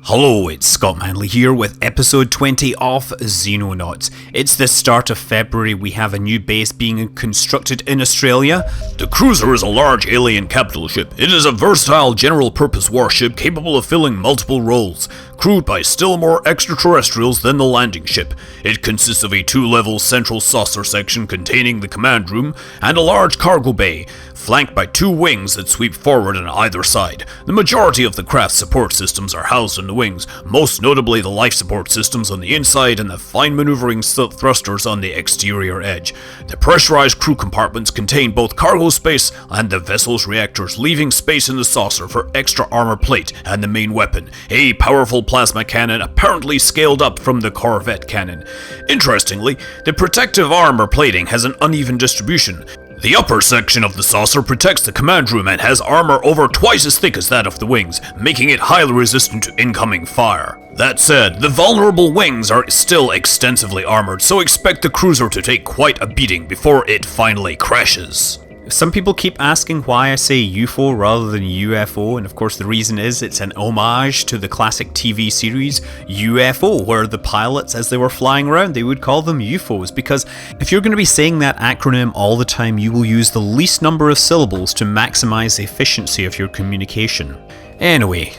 Hello, it's Scott Manley here with episode 20 of Xenonauts. It's the start of February, we have a new base being constructed in Australia. The cruiser is a large alien capital ship. It is a versatile general-purpose warship capable of filling multiple roles, crewed by still more extraterrestrials than the landing ship. It consists of a two-level central saucer section containing the command room and a large cargo bay, flanked by two wings that sweep forward on either side. The majority of the craft's support systems are housed in the wings, most notably the life support systems on the inside and the fine maneuvering thrusters on the exterior edge. The pressurized crew compartments contain both cargo space and the vessel's reactors, leaving space in the saucer for extra armor plate and the main weapon, a powerful plasma cannon apparently scaled up from the Corvette cannon. Interestingly, the protective armor plating has an uneven distribution. The upper section of the saucer protects the command room and has armor over twice as thick as that of the wings, making it highly resistant to incoming fire. That said, the vulnerable wings are still extensively armored, so expect the cruiser to take quite a beating before it finally crashes. Some people keep asking why I say UFO rather than UFO, and of course the reason is it's an homage to the classic TV series UFO, where the pilots, as they were flying around, they would call them UFOs, because if you're going to be saying that acronym all the time, you will use the least number of syllables to maximize the efficiency of your communication. Anyway.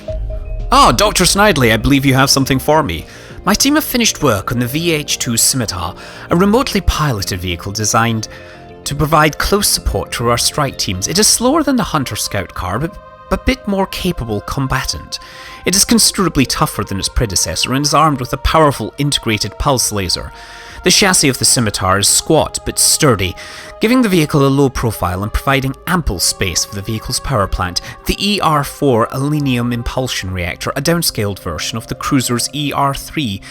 Dr. Snidely, I believe you have something for me. My team have finished work on the VH-2 Scimitar, a remotely piloted vehicle designed to provide close support to our strike teams. It is slower than the Hunter Scout car, but a bit more capable combatant. It is considerably tougher than its predecessor and is armed with a powerful integrated pulse laser. The chassis of the Scimitar is squat but sturdy, giving the vehicle a low profile and providing ample space for the vehicle's power plant, the ER4 Alenium Impulsion Reactor, a downscaled version of the cruiser's ER3.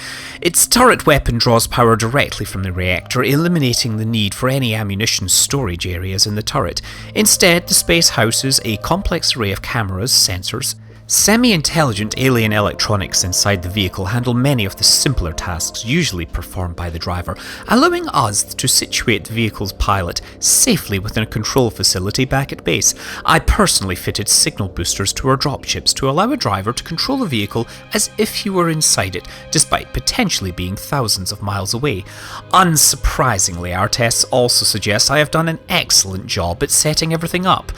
Its turret weapon draws power directly from the reactor, eliminating the need for any ammunition storage areas in the turret. Instead, the space houses a complex array of cameras, sensors. Semi-intelligent alien electronics inside the vehicle handle many of the simpler tasks usually performed by the driver, allowing us to situate the vehicle's pilot safely within a control facility back at base. I personally fitted signal boosters to our dropships to allow a driver to control the vehicle as if he were inside it, despite potentially being thousands of miles away. Unsurprisingly, our tests also suggest I have done an excellent job at setting everything up.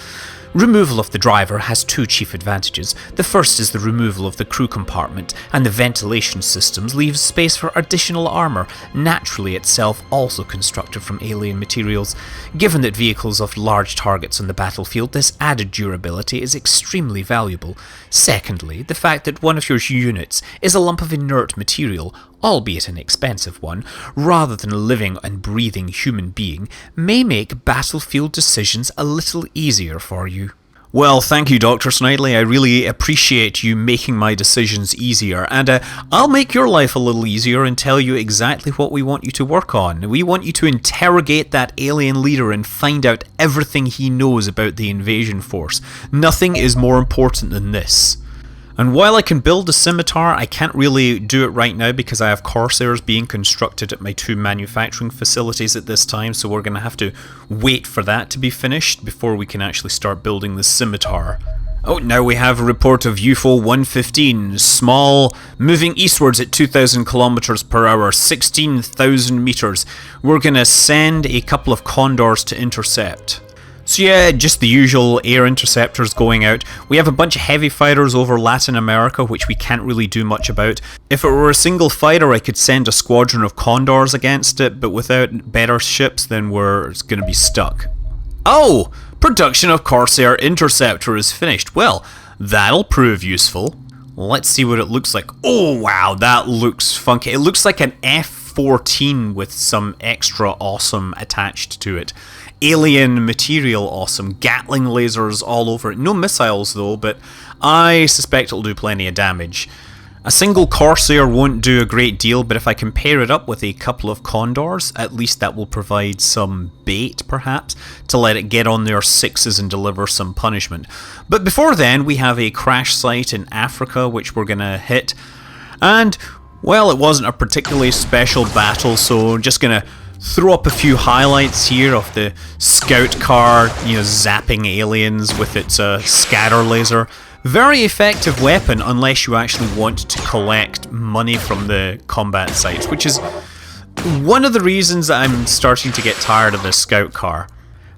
Removal of the driver has two chief advantages. The first is the removal of the crew compartment, and the ventilation systems leaves space for additional armor, naturally itself also constructed from alien materials. Given that vehicles have large targets on the battlefield, this added durability is extremely valuable. Secondly, the fact that one of your units is a lump of inert material, albeit an expensive one, rather than a living and breathing human being, may make battlefield decisions a little easier for you. Well, thank you, Dr. Snidely. I really appreciate you making my decisions easier, and I'll make your life a little easier and tell you exactly what we want you to work on. We want you to interrogate that alien leader and find out everything he knows about the invasion force. Nothing is more important than this. And while I can build the Scimitar, I can't really do it right now because I have Corsairs being constructed at my two manufacturing facilities at this time, so we're going to have to wait for that to be finished before we can actually start building the Scimitar. Now we have a report of UFO 115, small, moving eastwards at 2,000 kilometers per hour, 16,000 meters. We're going to send a couple of Condors to intercept. So yeah, just the usual air interceptors going out. We have a bunch of heavy fighters over Latin America, which we can't really do much about. If it were a single fighter, I could send a squadron of Condors against it, but without better ships, then we're going to be stuck. Production of Corsair Interceptor is finished. Well, that'll prove useful. Let's see what it looks like. Oh wow, that looks funky. It looks like an F-14 with some extra awesome attached to it. Alien material awesome, Gatling lasers all over it. No missiles though, but I suspect it'll do plenty of damage. A single Corsair won't do a great deal, but if I can pair it up with a couple of Condors, at least that will provide some bait, perhaps, to let it get on their sixes and deliver some punishment. But before then, we have a crash site in Africa, which we're going to hit. And, well, it wasn't a particularly special battle, so I'm just going to throw up a few highlights here of the scout car, zapping aliens with its scatter laser. Very effective weapon unless you actually want to collect money from the combat sites, which is one of the reasons that I'm starting to get tired of this scout car.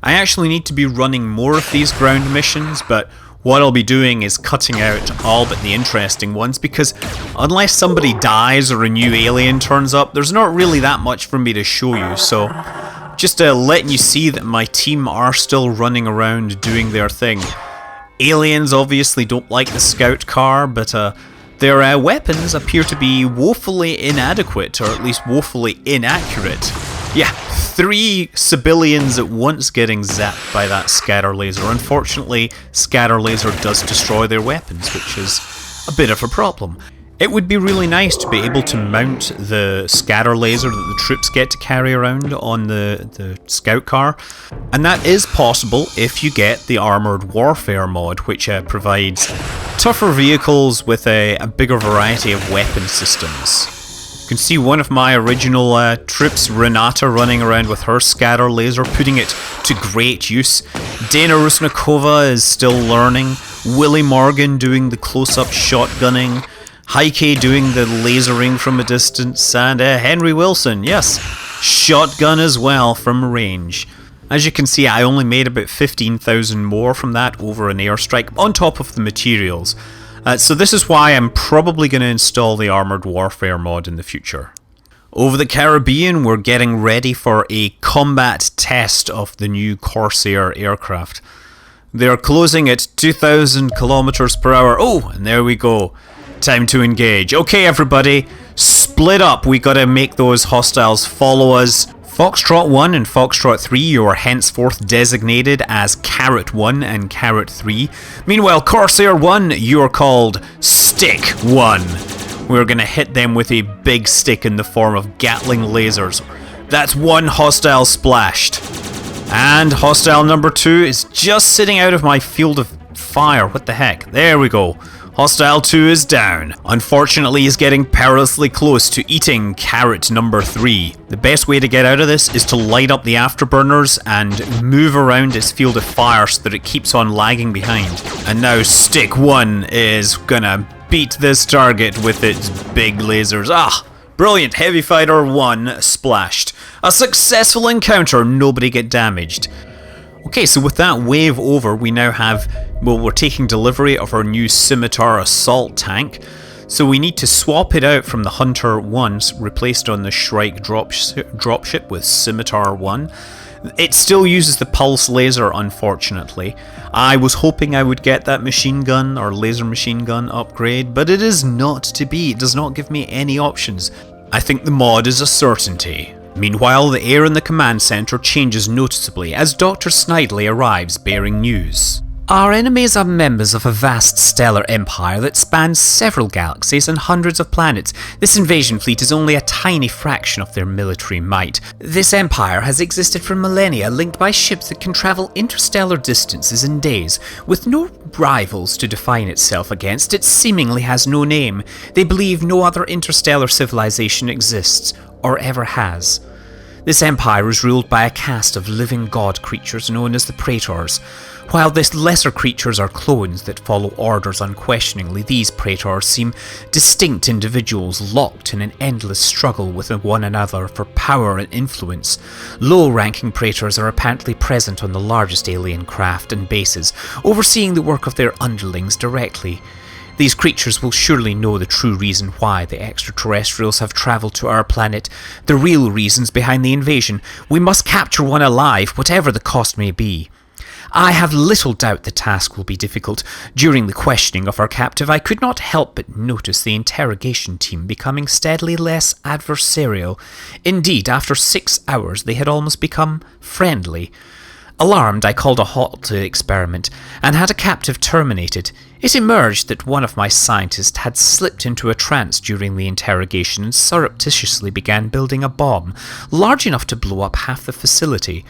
I actually need to be running more of these ground missions, but what I'll be doing is cutting out all but the interesting ones, because unless somebody dies or a new alien turns up, there's not really that much for me to show you. So just letting you see that my team are still running around doing their thing. Aliens obviously don't like the scout car, but their weapons appear to be woefully inadequate, or at least woefully inaccurate. Yeah, 3 civilians at once getting zapped by that scatter laser. Unfortunately, scatter laser does destroy their weapons, which is a bit of a problem. It would be really nice to be able to mount the scatter laser that the troops get to carry around on the scout car, and that is possible if you get the Armoured Warfare mod, which provides tougher vehicles with a bigger variety of weapon systems. You can see one of my original troops, Renata, running around with her scatter laser, putting it to great use. Dana Rusnikova is still learning, Willie Morgan doing the close-up shotgunning, Heike doing the lasering from a distance, and Henry Wilson, yes, shotgun as well from range. As you can see, I only made about 15,000 more from that over an airstrike, on top of the materials. So this is why I'm probably going to install the Armoured Warfare mod in the future. Over the Caribbean, we're getting ready for a combat test of the new Corsair aircraft. They're closing at 2,000 kilometers per hour. Oh, and there we go. Time to engage. Okay, everybody, split up. We gotta make those hostiles follow us. Foxtrot 1 and Foxtrot 3, you are henceforth designated as Carrot 1 and Carrot 3. Meanwhile, Corsair 1, you are called Stick 1. We're gonna hit them with a big stick in the form of Gatling lasers. That's 1 hostile splashed. And hostile number 2 is just sitting out of my field of fire. What the heck? There we go. Hostile 2 is down. Unfortunately, he's getting perilously close to eating Carrot number 3. The best way to get out of this is to light up the afterburners and move around its field of fire so that it keeps on lagging behind. And now Stick 1 is gonna beat this target with its big lasers. Ah! Brilliant. Heavy Fighter 1 splashed. A successful encounter, nobody get damaged. Okay, so with that wave over, we now have, well, we're taking delivery of our new Scimitar assault tank. So we need to swap it out from the Hunter 1, replaced on the Shrike dropship with Scimitar 1. It still uses the pulse laser, unfortunately. I was hoping I would get that machine gun or laser machine gun upgrade, but it is not to be. It does not give me any options. I think the mod is a certainty. Meanwhile, the air in the command center changes noticeably as Dr. Snidely arrives bearing news. Our enemies are members of a vast stellar empire that spans several galaxies and hundreds of planets. This invasion fleet is only a tiny fraction of their military might. This empire has existed for millennia, linked by ships that can travel interstellar distances in days. With no rivals to define itself against, it seemingly has no name. They believe no other interstellar civilization exists, or ever has. This empire is ruled by a caste of living god creatures known as the Praetors. While these lesser creatures are clones that follow orders unquestioningly, these Praetors seem distinct individuals locked in an endless struggle with one another for power and influence. Low-ranking Praetors are apparently present on the largest alien craft and bases, overseeing the work of their underlings directly. These creatures will surely know the true reason why the extraterrestrials have travelled to our planet, the real reasons behind the invasion. We must capture one alive, whatever the cost may be. I have little doubt the task will be difficult. During the questioning of our captive, I could not help but notice the interrogation team becoming steadily less adversarial. Indeed, after 6 hours, they had almost become friendly. Alarmed, I called a halt to the experiment and had a captive terminated. It emerged that one of my scientists had slipped into a trance during the interrogation and surreptitiously began building a bomb, large enough to blow up half the facility.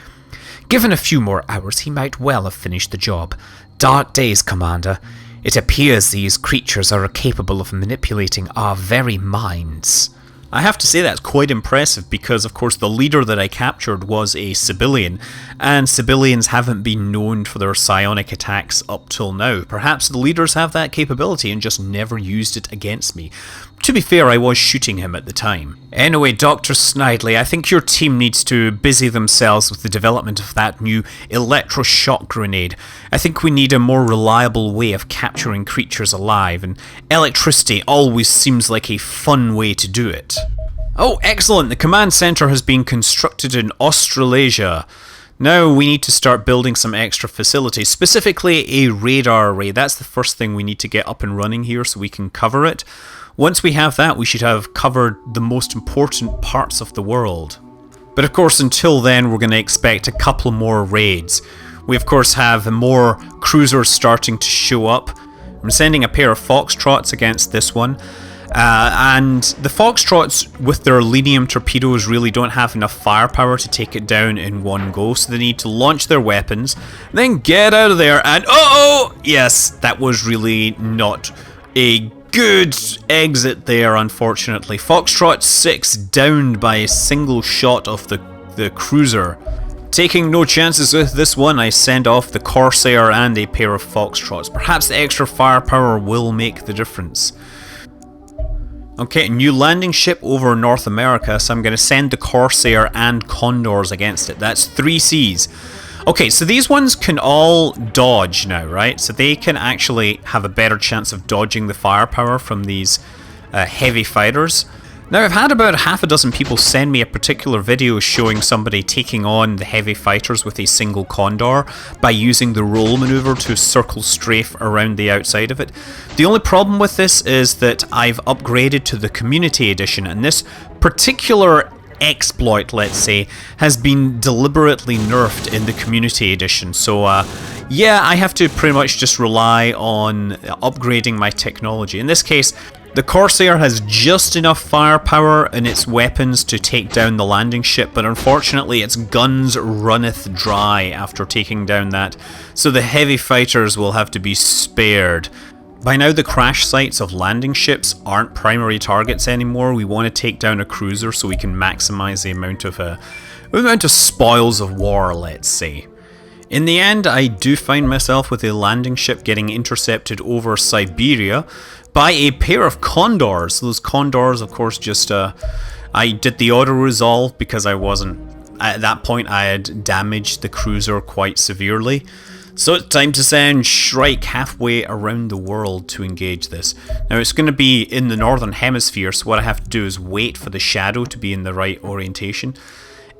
Given a few more hours, he might well have finished the job. Dark days, Commander. It appears these creatures are capable of manipulating our very minds. I have to say that's quite impressive because, of course, the leader that I captured was a Siberian, and Siberians haven't been known for their psionic attacks up till now. Perhaps the leaders have that capability and just never used it against me. To be fair, I was shooting him at the time. Anyway, Dr. Snidely, I think your team needs to busy themselves with the development of that new electroshock grenade. I think we need a more reliable way of capturing creatures alive, and electricity always seems like a fun way to do it. Oh, excellent! The command center has been constructed in Australasia. Now we need to start building some extra facilities, specifically a radar array. That's the first thing we need to get up and running here so we can cover it. Once we have that, we should have covered the most important parts of the world. But of course, until then, we're going to expect a couple more raids. We of course have more cruisers starting to show up. I'm sending a pair of Foxtrots against this one. And the Foxtrots with their Lenium torpedoes really don't have enough firepower to take it down in one go, so they need to launch their weapons, then get out of there, and oh! Yes, that was really not a good exit there, unfortunately. Foxtrot 6 downed by a single shot of the cruiser. Taking no chances with this one, I send off the Corsair and a pair of Foxtrots. Perhaps the extra firepower will make the difference. Okay, new landing ship over North America, so I'm going to send the Corsair and Condors against it. That's 3 Cs. Okay, so these ones can all dodge now, right? So they can actually have a better chance of dodging the firepower from these heavy fighters. Now, I've had about half a dozen people send me a particular video showing somebody taking on the heavy fighters with a single Condor by using the roll maneuver to circle strafe around the outside of it. The only problem with this is that I've upgraded to the Community Edition, and this particular exploit, let's say, has been deliberately nerfed in the Community Edition. So, yeah, I have to pretty much just rely on upgrading my technology. In this case, the Corsair has just enough firepower in its weapons to take down the landing ship, but unfortunately its guns runneth dry after taking down that, so the heavy fighters will have to be spared. By now the crash sites of landing ships aren't primary targets anymore. We want to take down a cruiser so we can maximize the amount of spoils of war, let's say. In the end, I do find myself with a landing ship getting intercepted over Siberia by a pair of Condors. Those Condors, of course, just I did the auto-resolve because I wasn't... At that point, I had damaged the cruiser quite severely. So it's time to send Shrike halfway around the world to engage this. Now, it's going to be in the Northern Hemisphere, so what I have to do is wait for the shadow to be in the right orientation.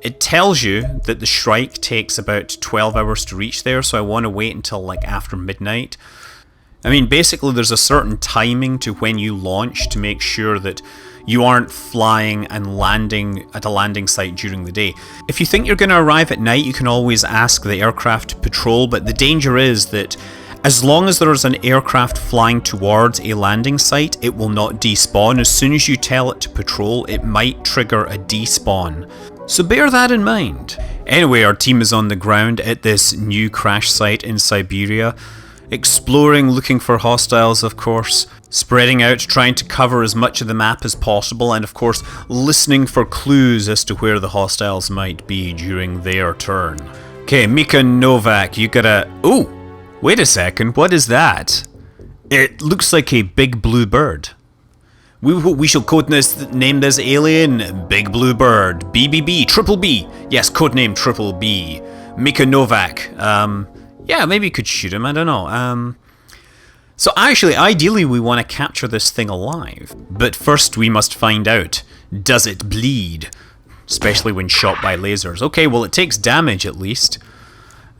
It tells you that the Shrike takes about 12 hours to reach there, so I want to wait until like after midnight. I mean, basically there's a certain timing to when you launch to make sure that you aren't flying and landing at a landing site during the day. If you think you're going to arrive at night, you can always ask the aircraft to patrol, but the danger is that as long as there's an aircraft flying towards a landing site, it will not despawn. As soon as you tell it to patrol, it might trigger a despawn. So bear that in mind. Anyway, our team is on the ground at this new crash site in Siberia. Exploring, looking for hostiles, of course. Spreading out, trying to cover as much of the map as possible, and of course, listening for clues as to where the hostiles might be during their turn. Okay, Mika Novak, you gotta... Oh! Wait a second, what is that? It looks like a big blue bird. We shall codename this alien Big Blue Bird. BBB, Triple B. Yes, codename Triple B. Mika Novak. Yeah, maybe you could shoot him, I don't know. So actually, ideally we want to capture this thing alive. But first we must find out, does it bleed? Especially when shot by lasers. Okay, well it takes damage at least.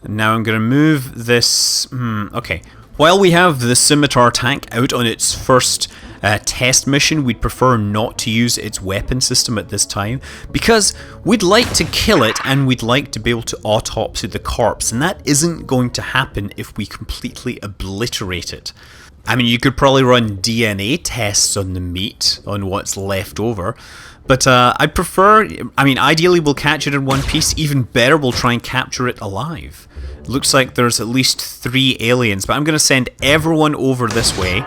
Now I'm going to move this... okay. While we have the Scimitar tank out on its first test mission, we'd prefer not to use its weapon system at this time, because we'd like to kill it and we'd like to be able to autopsy the corpse, and that isn't going to happen if we completely obliterate it. I mean, you could probably run DNA tests on the meat, on what's left over, but I'd prefer, I mean, ideally we'll catch it in one piece, even better we'll try and capture it alive. Looks like there's at least 3 aliens, but I'm going to send everyone over this way.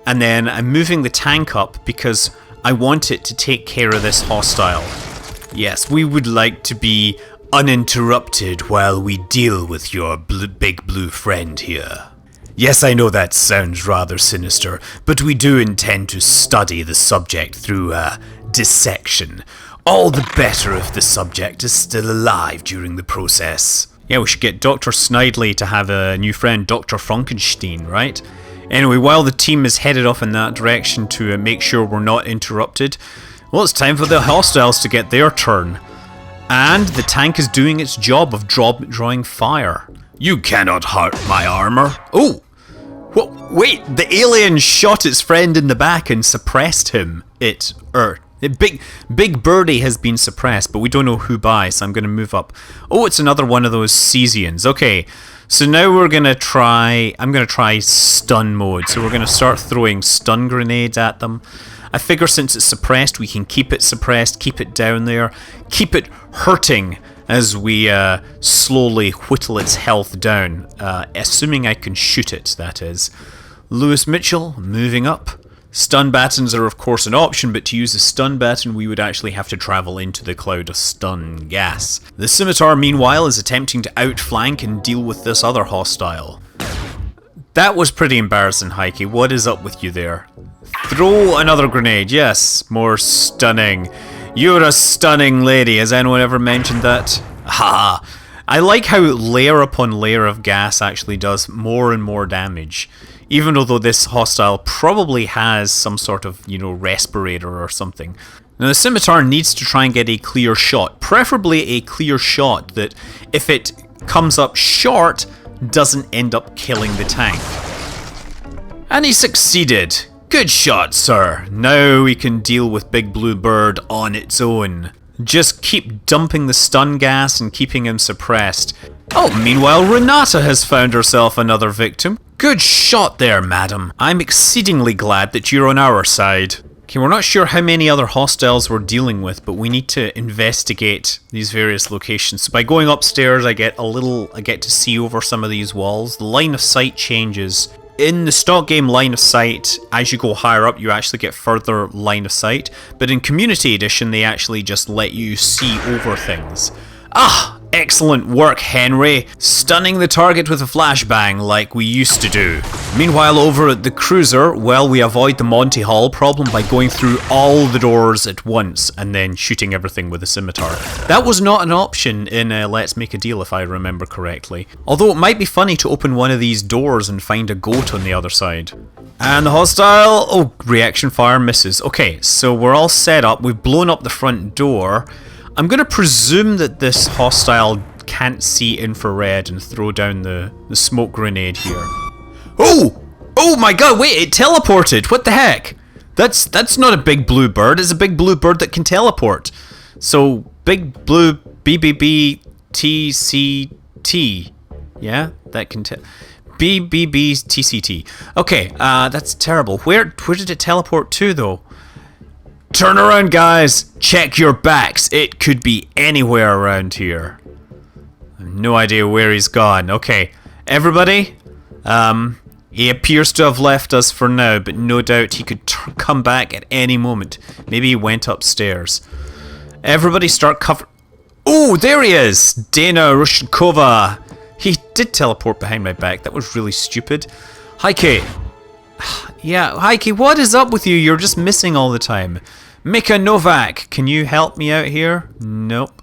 And then I'm moving the tank up because I want it to take care of this hostile. Yes, we would like to be uninterrupted while we deal with your big blue friend here. Yes, I know that sounds rather sinister, but we do intend to study the subject through dissection. All the better if the subject is still alive during the process. Yeah, we should get Dr. Snidely to have a new friend, Dr. Frankenstein, right? Anyway, while the team is headed off in that direction to make sure we're not interrupted, well, it's time for the hostiles to get their turn. And the tank is doing its job of drawing fire. You cannot hurt my armor. Oh! Wait, the alien shot its friend in the back and suppressed him. Big Birdie has been suppressed, but we don't know who by, so I'm going to move up. Oh, it's another one of those Cesians. Okay, so now I'm going to try stun mode. So we're going to start throwing stun grenades at them. I figure since it's suppressed, we can keep it suppressed, keep it down there, keep it hurting as we slowly whittle its health down. Assuming I can shoot it, that is. Lewis Mitchell, moving up. Stun battens are of course an option, but to use a stun baton we would actually have to travel into the cloud of stun gas. The scimitar meanwhile is attempting to outflank and deal with this other hostile. That was pretty embarrassing, Heike. What is up with you there? Throw another grenade. Yes, more stunning. You're a stunning lady. Has anyone ever mentioned that? Ha! I like how layer upon layer of gas actually does more and more damage. Even though this hostile probably has some sort of, respirator or something. Now the scimitar needs to try and get a clear shot. Preferably a clear shot that, if it comes up short, doesn't end up killing the tank. And he succeeded. Good shot, sir. Now we can deal with Big Blue Bird on its own. Just keep dumping the stun gas and keeping him suppressed. Oh, meanwhile Renata has found herself another victim. Good shot there, madam. I'm exceedingly glad that you're on our side. Okay, we're not sure how many other hostiles we're dealing with, but we need to investigate these various locations. So by going upstairs, I get to see over some of these walls. The line of sight changes. In the stock game line of sight, as you go higher up, you actually get further line of sight. But in Community Edition, they actually just let you see over things. Ah! Excellent work, Henry. Stunning the target with a flashbang like we used to do. Meanwhile, over at the cruiser, well, we avoid the Monty Hall problem by going through all the doors at once and then shooting everything with a scimitar. That was not an option in Let's Make a Deal, if I remember correctly. Although it might be funny to open one of these doors and find a goat on the other side. And the hostile... Oh, reaction fire misses. Okay, so we're all set up. We've blown up the front door. I'm going to presume that this hostile can't see infrared and throw down the smoke grenade here. Oh! Oh my god, wait, it teleported! What the heck? That's not a big blue bird, it's a big blue bird that can teleport. So, big blue BBB TCT. Yeah? That can BBB TCT. Okay, that's terrible. Where did it teleport to, though? Turn around, guys! Check your backs! It could be anywhere around here. I have no idea where he's gone. Okay, everybody, he appears to have left us for now, but no doubt he could come back at any moment. Maybe he went upstairs. Everybody start cover... Oh, there he is! Dana Rushkova! He did teleport behind my back. That was really stupid. Heike! Yeah, Heike, what is up with you? You're just missing all the time. Mika Novak, can you help me out here? Nope.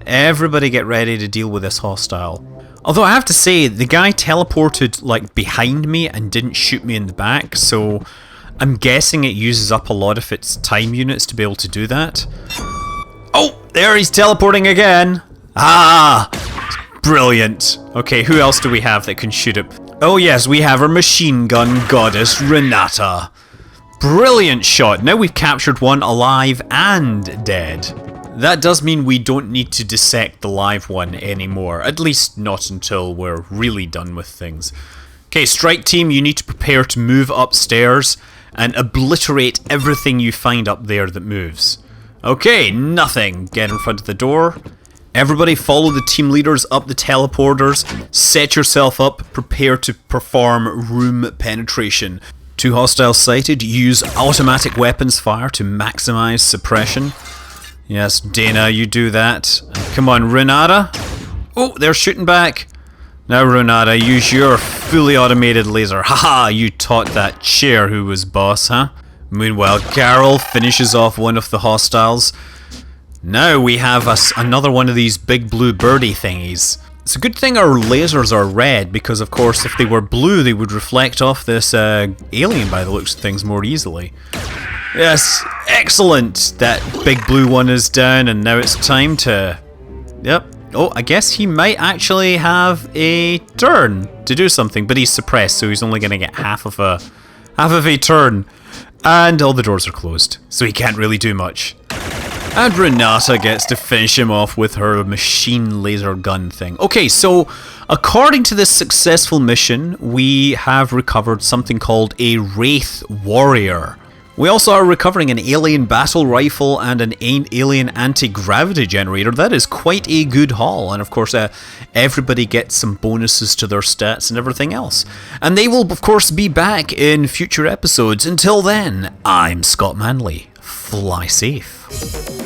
Everybody get ready to deal with this hostile. Although I have to say, the guy teleported like behind me and didn't shoot me in the back, so I'm guessing it uses up a lot of its time units to be able to do that. Oh, there he's teleporting again. Ah, brilliant. Okay, who else do we have that can shoot it? Oh yes, we have our machine gun goddess, Renata. Brilliant shot. Now we've captured one alive and dead. That does mean we don't need to dissect the live one anymore. At least not until we're really done with things. Okay, strike team, you need to prepare to move upstairs and obliterate everything you find up there that moves. Okay, nothing. Get in front of the door. Everybody follow the team leaders up the teleporters, set yourself up, prepare to perform room penetration. 2 hostiles sighted. Use automatic weapons fire to maximize suppression. Yes, Dana, you do that. Come on, Renata. Oh, they're shooting back. Now, Renata, use your fully automated laser. Haha, you taught that chair who was boss, huh? Meanwhile, Carol finishes off one of the hostiles. Now we have another one of these big blue birdie thingies. It's a good thing our lasers are red, because of course if they were blue they would reflect off this alien by the looks of things more easily. Yes, excellent! That big blue one is down, and now it's time to... Yep. Oh, I guess he might actually have a turn to do something, but he's suppressed, so he's only going to get half of a turn. And all the doors are closed, so he can't really do much. And Renata gets to finish him off with her machine laser gun thing. Okay, so according to this successful mission, we have recovered something called a Wraith warrior. We also are recovering an alien battle rifle and an alien anti-gravity generator. That is quite a good haul, and of course everybody gets some bonuses to their stats and everything else. And they will of course be back in future episodes. Until then, I'm Scott Manley. Fly safe.